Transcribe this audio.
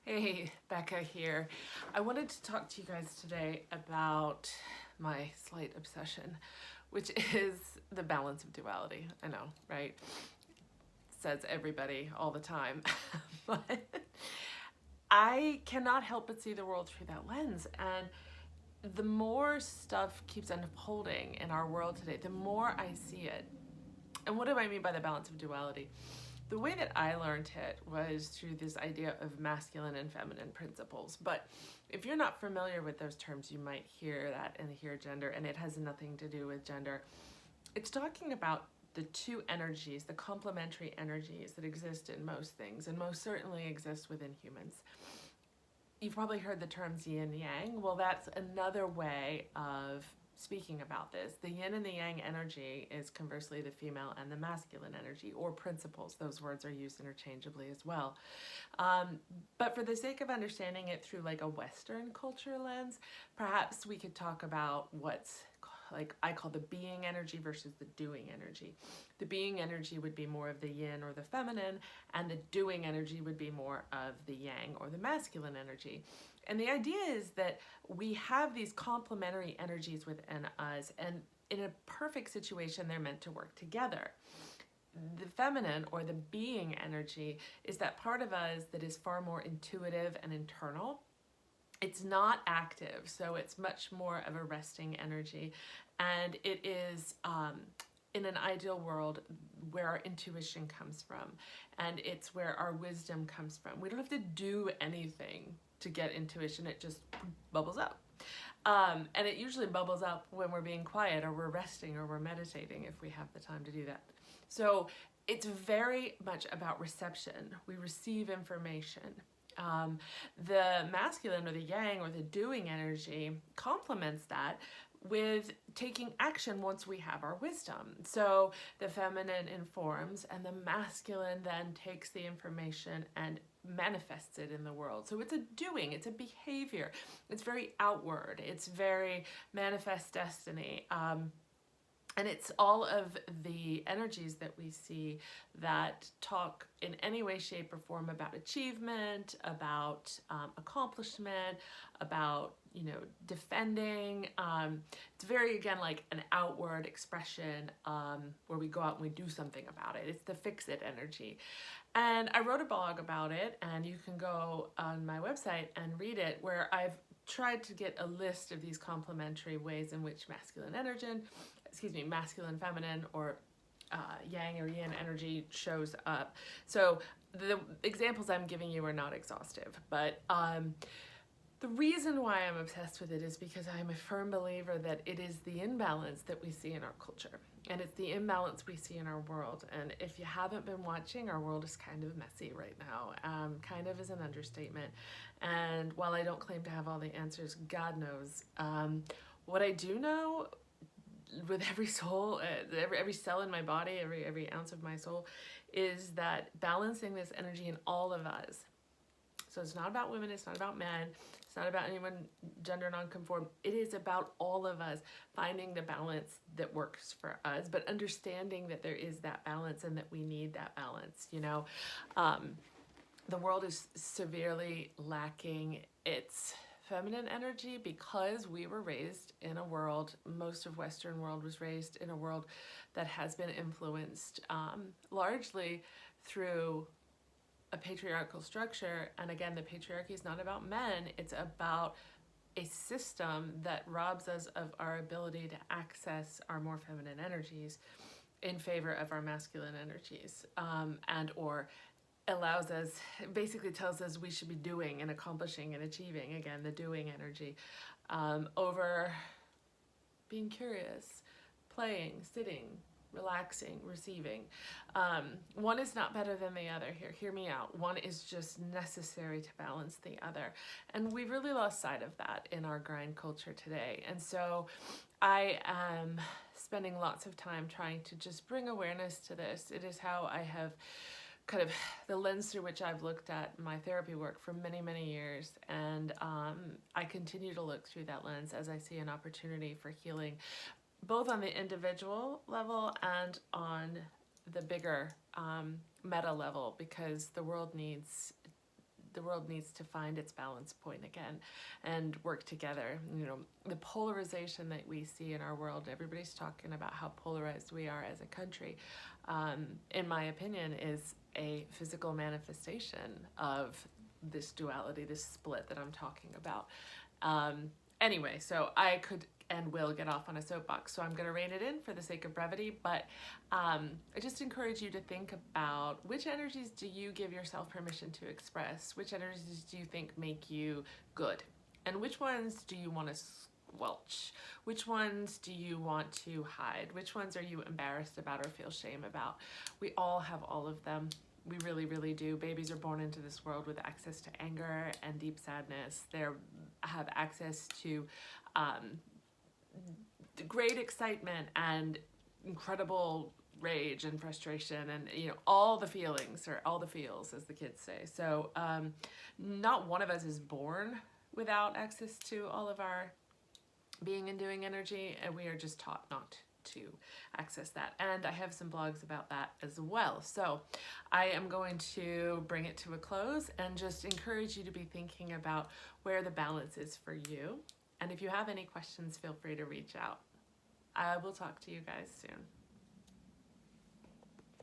Hey, Becca here. I wanted to talk to you guys today about my slight obsession, which is the balance of duality. I know, right? Says everybody all the time. But I cannot help but see the world through that lens. And the more stuff keeps unfolding in our world today, the more I see it. And what do I mean by the balance of duality? The way that I learned it was through this idea of masculine and feminine principles. But if you're not familiar with those terms, you might hear that and hear gender, and it has nothing to do with gender. It's talking about the two energies, the complementary energies that exist in most things, and most certainly exist within humans. You've probably heard the terms yin and yang. Well, that's another way of speaking about this. The yin and the yang energy is conversely the female and the masculine energy, or principles. Those words are used interchangeably as well. But for the sake of understanding it through like a Western culture lens, perhaps we could talk about what's like I call the being energy versus the doing energy. The being energy would be more of the yin or the feminine, and the doing energy would be more of the yang or the masculine energy. And the idea is that we have these complementary energies within us, and in a perfect situation, they're meant to work together. The feminine or the being energy is that part of us that is far more intuitive and internal. It's not active, so it's much more of a resting energy, and it is in an ideal world where our intuition comes from, and it's where our wisdom comes from. We don't have to do anything to get intuition, it just bubbles up. And it usually bubbles up when we're being quiet or we're resting or we're meditating if we have the time to do that. So it's very much about reception. We receive information. The masculine or the yang or the doing energy complements that with taking action once we have our wisdom. So the feminine informs and the masculine then takes the information and manifests it in the world. So it's a doing, it's a behavior, it's very outward, it's very manifest destiny. And it's all of the energies that we see that talk in any way, shape, or form about achievement, about accomplishment, about defending. It's very, again, like an outward expression where we go out and we do something about it. It's the fix it energy. And I wrote a blog about it, and you can go on my website and read it, where I've tried to get a list of these complementary ways in which masculine, feminine, or yang or yin energy shows up. So the examples I'm giving you are not exhaustive, but the reason why I'm obsessed with it is because I'm a firm believer that it is the imbalance that we see in our culture, and it's the imbalance we see in our world. And if you haven't been watching, our world is kind of messy right now. Kind of is an understatement. And while I don't claim to have all the answers, God knows. What I do know, with every soul, every cell in my body, every ounce of my soul, is that balancing this energy in all of us. So it's not about women, it's not about men, it's not about anyone gender nonconform. It is about all of us finding the balance that works for us, but understanding that there is that balance and that we need that balance. The world is severely lacking its feminine energy because we were raised in a world, most of Western world was raised in a world that has been influenced largely through a patriarchal structure. And again, the patriarchy is not about men, it's about a system that robs us of our ability to access our more feminine energies in favor of our masculine energies, and or allows us, basically tells us we should be doing and accomplishing and achieving, again, the doing energy, over being curious, playing, sitting, relaxing, receiving. One is not better than the other here. Hear me out. One is just necessary to balance the other. And we've really lost sight of that in our grind culture today. And so I am spending lots of time trying to just bring awareness to this. It is how I have kind of the lens through which I've looked at my therapy work for many, many years. And I continue to look through that lens as I see an opportunity for healing, both on the individual level and on the bigger meta level, because the world needs the world needs to find its balance point again and work together. You know, the polarization that we see in our world, everybody's talking about how polarized we are as a country, in my opinion, is a physical manifestation of this duality, this split that I'm talking about. Anyway, so I could and will get off on a soapbox, so I'm going to rein it in for the sake of brevity, but I just encourage you to think about which energies do you give yourself permission to express, which energies do you think make you good, and which ones do you want to squelch, which ones do you want to hide, which ones are you embarrassed about or feel shame about. We all have all of them. We really, really do. Babies are born into this world with access to anger and deep sadness. They have access to great excitement and incredible rage and frustration and, you know, all the feelings, or all the feels, as the kids say. So not one of us is born without access to all of our being and doing energy, and we are just taught not to access that. And I have some blogs about that as well. So I am going to bring it to a close and just encourage you to be thinking about where the balance is for you. And if you have any questions, feel free to reach out. I will talk to you guys soon.